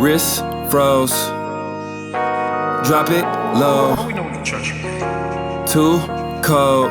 wrist froze. Drop it low. Too cold.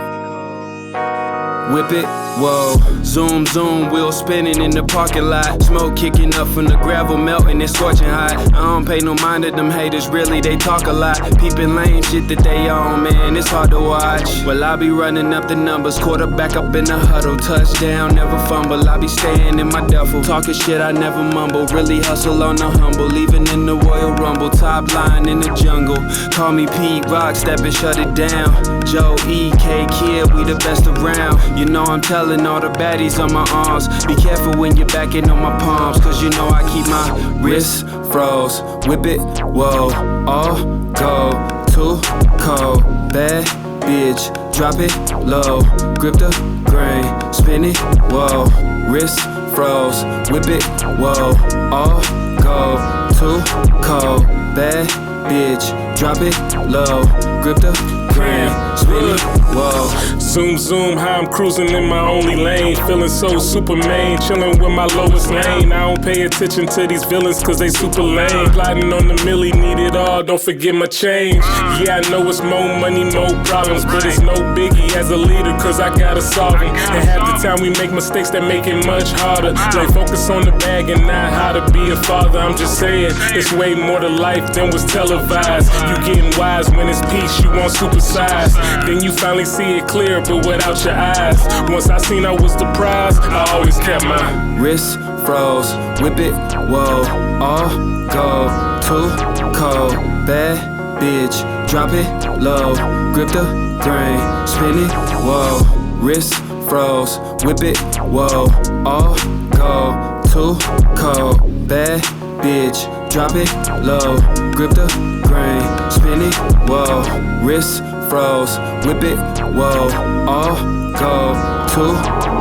Whip it, whoa. Zoom, zoom, wheel spinning in the parking lot. Smoke kicking up from the gravel, melting and scorching hot. I don't pay no mind to them haters, really, they talk a lot. Peeping lame shit that they on, man, it's hard to watch. Well, I be running up the numbers, quarterback up in the huddle. Touchdown, never fumble, I be staying in my duffel. Talking shit, I never mumble, really hustle on the humble. Even in the Royal Rumble, top line in the jungle. Call me Pete Rock, step and shut it down. Joe E.K. Kid, we the best around. You know I'm telling all the baddies on my arms, be careful when you're backing on my palms, cause you know I keep my wrist froze. Whip it, whoa, all go. Too cold, bad bitch, drop it low. Grip the grain, spin it, whoa. Wrist froze, whip it, whoa, all go. Too cold, bad bitch, drop it low. Grip the grain, spin it, whoa. Zoom, zoom, how I'm cruising in my only lane. Feeling so Superman, chilling with my lowest lane. I don't pay attention to these villains cause they super lame. Plotting on the milli, need it all, don't forget my change. Yeah, I know it's more money, more problems, but it's no biggie as a leader cause I gotta solve them. And half the time we make mistakes that make it much harder. Like focus on the bag and not how to be a father. I'm just saying, it's way more to life than was televised. You getting wise when it's peace, you want supersize. Then you finally see it clear, but without your eyes. Once I seen I was the prize, I always kept my wrist froze, whip it, whoa, all go. Too cold, bad bitch, drop it low. Grip the grain, spin it, whoa. Wrist froze, whip it, whoa, all go. Too cold, bad bitch, drop it low. Grip the grain, spin it, whoa. Wrist froze, whip it, whoa, all go. Too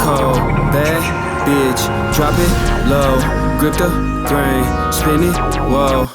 cold, bad bitch, drop it low. Grip the grain, spin it, whoa.